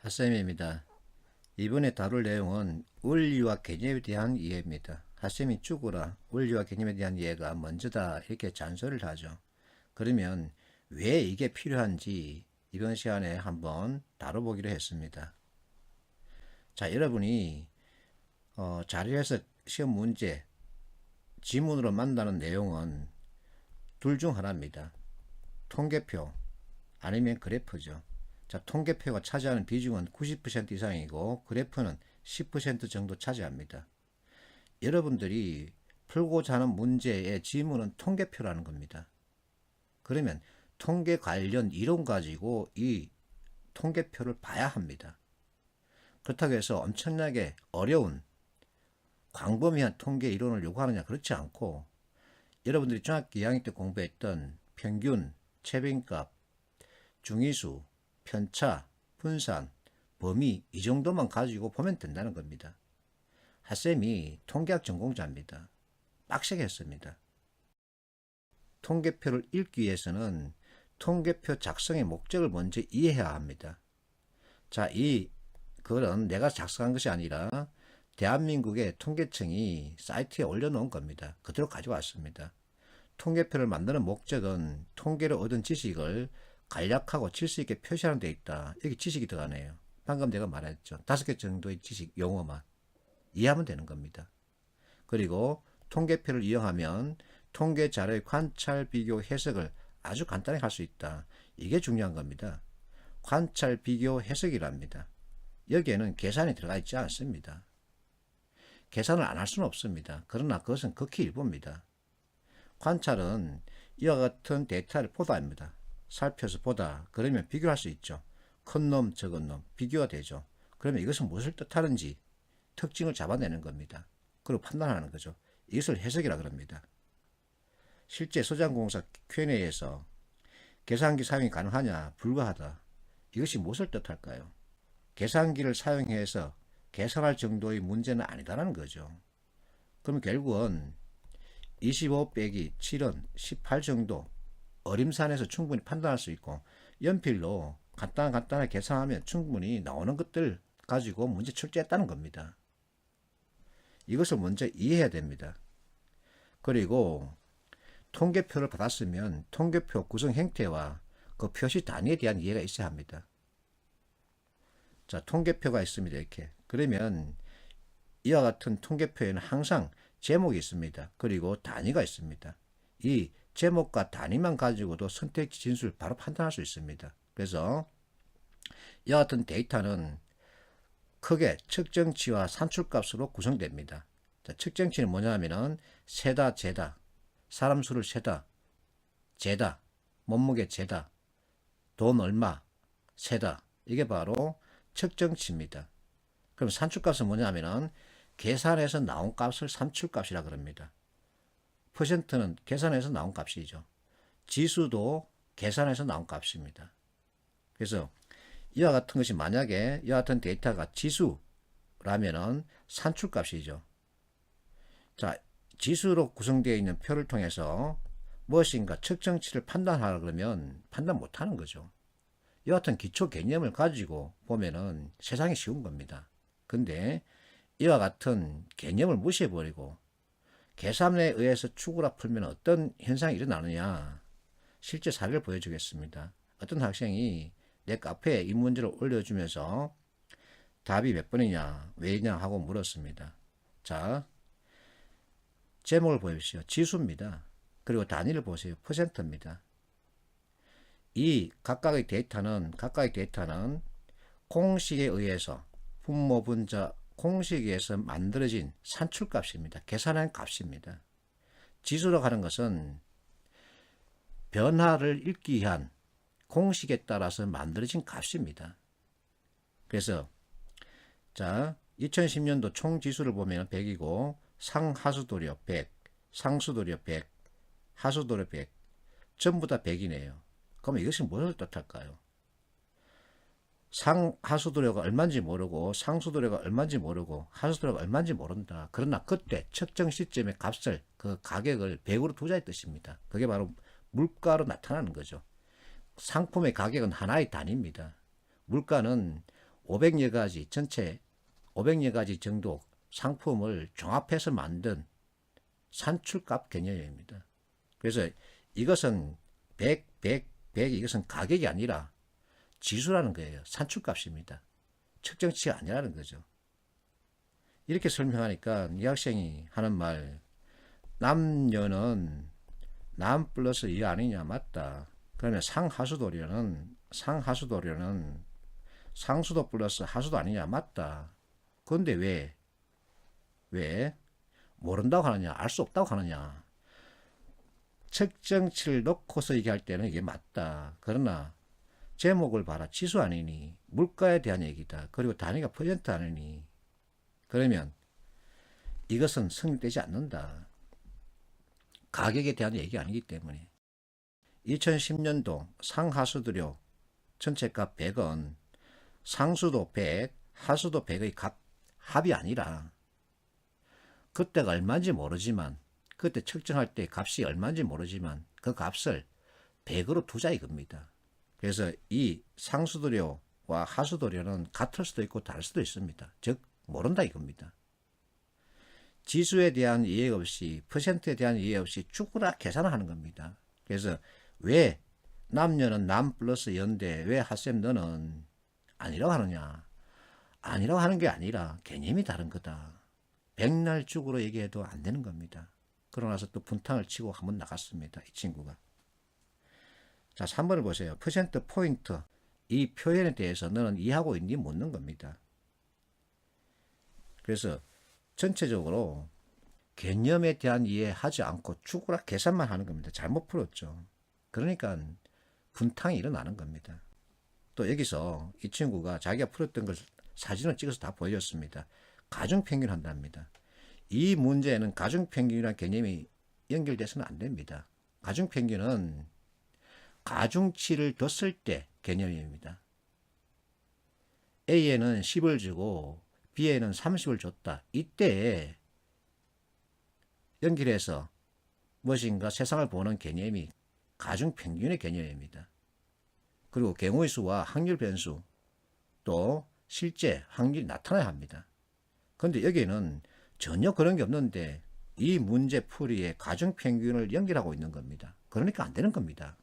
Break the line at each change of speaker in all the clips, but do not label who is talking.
핫쌤입니다. 이번에 다룰 내용은 원리와 개념에 대한 이해입니다. 핫쌤이 죽어라 원리와 개념에 대한 이해가 먼저다 이렇게 잔소리를 하죠. 그러면 왜 이게 필요한지 이번 시간에 한번 다뤄보기로 했습니다. 자, 여러분이 자료에서 시험 문제 지문으로 만나는 내용은 둘 중 하나입니다. 통계표 아니면 그래프죠. 자, 통계표가 차지하는 비중은 90% 이상이고 그래프는 10% 정도 차지합니다. 여러분들이 풀고자 하는 문제의 지문은 통계표라는 겁니다. 그러면 통계 관련 이론 가지고 이 통계표를 봐야 합니다. 그렇다고 해서 엄청나게 어려운 광범위한 통계 이론을 요구하느냐, 그렇지 않고 여러분들이 중학교 2학년 때 공부했던 평균, 최빈값, 중위수, 편차, 분산, 범위 이 정도만 가지고 보면 된다는 겁니다. 핫쌤이 통계학 전공자입니다. 빡세게 했습니다. 통계표를 읽기 위해서는 통계표 작성의 목적을 먼저 이해해야 합니다. 자, 그건 내가 작성한 것이 아니라 대한민국의 통계청이 사이트에 올려놓은 겁니다. 그대로 가져왔습니다. 통계표를 만드는 목적은 통계로 얻은 지식을 간략하고 질수 있게 표시하는 데 있다. 여기 지식이 들어가네요. 방금 내가 말했죠. 5개 정도의 지식 용어만 이해하면 되는 겁니다. 그리고 통계표를 이용하면 통계 자료의 관찰, 비교, 해석을 아주 간단히 할 수 있다. 이게 중요한 겁니다. 관찰, 비교, 해석이랍니다. 여기에는 계산이 들어가 있지 않습니다. 계산을 안 할 수는 없습니다. 그러나 그것은 극히 일부입니다. 관찰은 이와 같은 데이터를 보다입니다. 살펴서 보다. 그러면 비교할 수 있죠. 큰 놈, 적은 놈 비교가 되죠. 그러면 이것은 무엇을 뜻하는지 특징을 잡아내는 겁니다. 그리고 판단하는 거죠. 이것을 해석이라 그럽니다. 실제 소장공사 Q&A에서 계산기 사용이 가능하냐, 불가하다. 이것이 무엇을 뜻할까요? 계산기를 사용해서 계산할 정도의 문제는 아니다라는 거죠. 그럼 결국은 25 빼기 7은 18 정도 어림산에서 충분히 판단할 수 있고 연필로 간단하게 계산하면 충분히 나오는 것들 가지고 문제 출제했다는 겁니다. 이것을 먼저 이해해야 됩니다. 그리고 통계표를 받았으면 통계표 구성 형태와 그 표시 단위에 대한 이해가 있어야 합니다. 자, 통계표가 있습니다. 이렇게. 그러면 이와 같은 통계표에는 항상 제목이 있습니다. 그리고 단위가 있습니다. 이 제목과 단위만 가지고도 선택지 진수를 바로 판단할 수 있습니다. 그래서 이와 같은 데이터는 크게 측정치와 산출값으로 구성됩니다. 자, 측정치는 뭐냐면은 세다, 재다, 사람 수를 세다, 재다, 몸무게 재다, 돈 얼마 세다. 이게 바로 측정치입니다. 그럼 산출값은 뭐냐면은 계산해서 나온 값을 산출값이라 그럽니다. 퍼센트는 계산해서 나온 값이죠. 지수도 계산해서 나온 값입니다. 그래서 이와 같은 것이 만약에 이와 같은 데이터가 지수라면은 산출값이죠. 자, 지수로 구성되어 있는 표를 통해서 무엇인가 측정치를 판단하라 그러면 판단 못하는 거죠. 이와 같은 기초 개념을 가지고 보면은 세상이 쉬운 겁니다. 근데 이와 같은 개념을 무시해버리고 계산에 의해서 추구라 풀면 어떤 현상이 일어나느냐, 실제 사례를 보여주겠습니다. 어떤 학생이 내 카페에 이 문제를 올려주면서 답이 몇 번이냐, 왜냐 하고 물었습니다. 자, 제목을 보십시오. 지수입니다. 그리고 단위를 보세요. 퍼센트입니다. 이 각각의 데이터는 공식에 의해서 분모분자 공식에 의해서 만들어진 산출값입니다. 계산한 값입니다. 지수라고 하는 것은 변화를 읽기 위한 공식에 따라서 만들어진 값입니다. 그래서 자, 2010년도 총 지수를 보면 100이고 상하수도료 100, 상수도료 100, 하수도료 100 전부 다 100이네요. 그럼 이것이 무엇을 뜻할까요? 상하수도료가 얼마인지 모르고 상수도료가 얼마인지 모르고 하수도료가 얼마인지 모른다. 그러나 그때 측정 시점의 값을, 그 가격을 100으로 두자의 뜻입니다. 그게 바로 물가로 나타나는 거죠. 상품의 가격은 하나의 단위입니다. 물가는 500여 가지, 전체 500여 가지 정도 상품을 종합해서 만든 산출값 개념입니다. 그래서 이것은 100, 100 이것은 가격이 아니라 지수라는 거예요. 산출값입니다. 측정치가 아니라는 거죠. 이렇게 설명하니까 이 학생이 하는 말, 남녀는 남 플러스 이 아니냐? 맞다. 그러면 상하수도료는 상수도 플러스 하수도 아니냐? 맞다. 그런데 왜 모른다고 하느냐? 알 수 없다고 하느냐? 측정치를 놓고서 얘기할 때는 이게 맞다. 그러나 제목을 봐라. 지수 아니니? 물가에 대한 얘기다. 그리고 단위가 퍼센트 아니니? 그러면 이것은 성립되지 않는다. 가격에 대한 얘기 아니기 때문에. 2010년도 상하수도료 전체값 100원, 상수도 100, 하수도 100의 합이 아니라 그때가 얼마인지 모르지만, 그때 측정할 때 값이 얼마인지 모르지만 그 값을 100으로 두자 이겁니다. 그래서 이 상수도료와 하수도료는 같을 수도 있고 다를 수도 있습니다. 즉 모른다 이겁니다. 지수에 대한 이해 없이, 퍼센트에 대한 이해 없이 죽으라 계산을 하는 겁니다. 그래서 왜 남녀는 남 플러스 연데 왜 핫쌤 너는 아니라고 하느냐? 아니라고 하는 게 아니라 개념이 다른 거다. 백날 죽으로 얘기해도 안 되는 겁니다. 그러고 나서 또 분탕을 치고 한번 나갔습니다. 이 친구가. 자, 3번을 보세요. 퍼센트 포인트. 이 표현에 대해서 너는 이해하고 있니? 묻는 겁니다. 그래서 전체적으로 개념에 대한 이해하지 않고 죽으라 계산만 하는 겁니다. 잘못 풀었죠. 그러니까 분탕이 일어나는 겁니다. 또 여기서 이 친구가 자기가 풀었던 걸 사진을 찍어서 다 보여줬습니다. 가중평균 한답니다. 이 문제에는 가중평균이라는 개념이 연결돼서는 안 됩니다. 가중평균은 가중치를 뒀을 때 개념입니다. A에는 10을 주고 B에는 30을 줬다. 이때 연결해서 무엇인가 세상을 보는 개념이 가중평균의 개념입니다. 그리고 경우의 수와 확률 변수 또 실제 확률이 나타나야 합니다. 그런데 여기에는 전혀 그런 게 없는데 이 문제 풀이에 가중평균을 연결하고 있는 겁니다. 그러니까 안 되는 겁니다.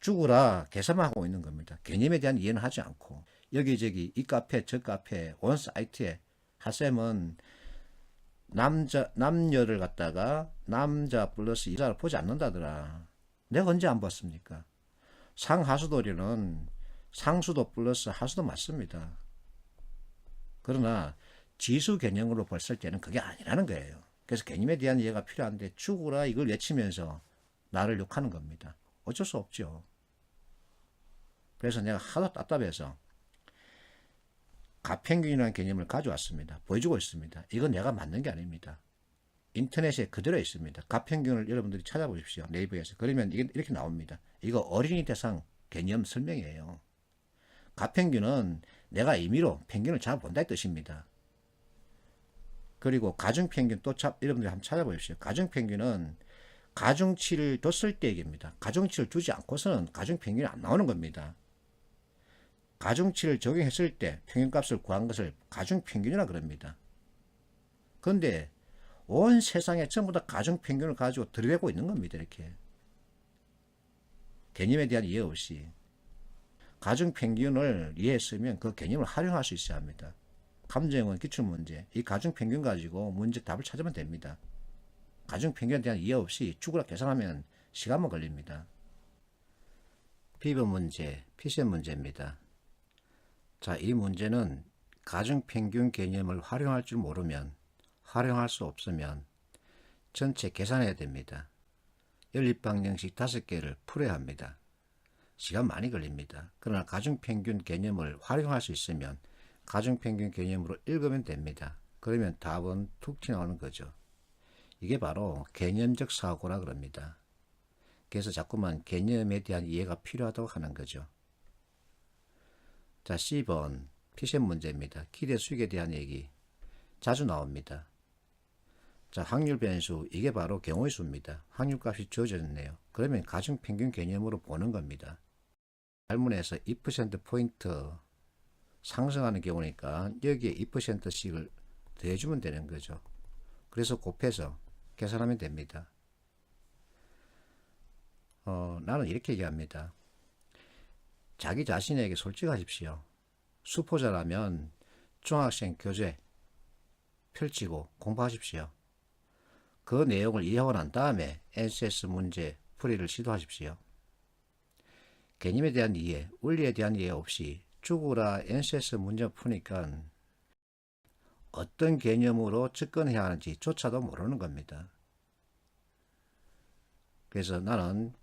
죽으라 계산만 하고 있는 겁니다. 개념에 대한 이해는 하지 않고 여기저기 이 카페 저 카페 온 사이트에 핫쌤은 남녀를 갖다가 남자 플러스 이자를 보지 않는다더라. 내가 언제 안 봤습니까? 상하수도료는 상수도 플러스 하수도 맞습니다. 그러나 지수 개념으로 봤을 때는 그게 아니라는 거예요. 그래서 개념에 대한 이해가 필요한데 죽으라 이걸 외치면서 나를 욕하는 겁니다. 어쩔 수 없죠. 그래서 내가 하도 답답해서 가평균이라는 개념을 가져왔습니다. 보여주고 있습니다. 이건 내가 만든 게 아닙니다. 인터넷에 그대로 있습니다. 가평균을 여러분들이 찾아보십시오. 네이버에서. 그러면 이게 이렇게 나옵니다. 이거 어린이 대상 개념 설명이에요. 가평균은 내가 임의로 평균을 잡아본다 이 뜻입니다. 그리고 가중평균 또 여러분들이 한번 찾아보십시오. 가중평균은 가중치를 뒀을 때 얘기입니다. 가중치를 두지 않고서는 가중평균이 안 나오는 겁니다. 가중치를 적용했을 때 평균값을 구한 것을 가중평균이라 그럽니다. 그런데 온 세상에 전부 다 가중평균을 가지고 들이대고 있는 겁니다. 이렇게 개념에 대한 이해 없이 가중평균을 이해했으면 그 개념을 활용할 수 있어야 합니다. 감정은 기출문제, 이 가중평균 가지고 문제 답을 찾으면 됩니다. 가중평균에 대한 이해 없이 죽으라 계산하면 시간만 걸립니다. 비번 문제, 피션 문제입니다. 자, 이 문제는 가중평균 개념을 활용할 줄 모르면, 활용할 수 없으면 전체 계산해야 됩니다. 연립방정식 5개를 풀어야 합니다. 시간 많이 걸립니다. 그러나 가중평균 개념을 활용할 수 있으면 가중평균 개념으로 읽으면 됩니다. 그러면 답은 툭 튀어나오는 거죠. 이게 바로 개념적 사고라 그럽니다. 그래서 자꾸만 개념에 대한 이해가 필요하다고 하는 거죠. 자, C번 피션 문제입니다. 기대 수익에 대한 얘기 자주 나옵니다. 자, 확률 변수, 이게 바로 경우의 수입니다. 확률값이 주어졌네요. 그러면 가중평균 개념으로 보는 겁니다. 말문에서 2% 포인트 상승하는 경우니까 여기에 2%씩을 더해주면 되는 거죠. 그래서 곱해서 계산하면 됩니다. 나는 이렇게 얘기합니다. 자기 자신에게 솔직하십시오. 수포자라면 중학생 교재 펼치고 공부하십시오. 그 내용을 이해하고 난 다음에 NCS 문제 풀이를 시도하십시오. 개념에 대한 이해, 원리에 대한 이해 없이 죽으라 NCS 문제 푸니까 어떤 개념으로 접근해야 하는지 조차도 모르는 겁니다. 그래서 나는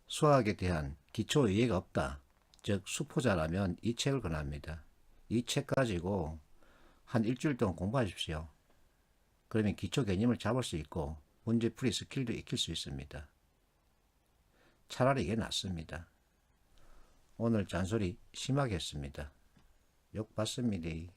수학에 대한 기초 이해가 없다. 즉 수포자라면 이 책을 권합니다. 이 책 가지고 한 일주일 동안 공부하십시오. 그러면 기초 개념을 잡을 수 있고 문제풀이 스킬도 익힐 수 있습니다. 차라리 이게 낫습니다. 오늘 잔소리 심하게 했습니다. 욕 받습니다.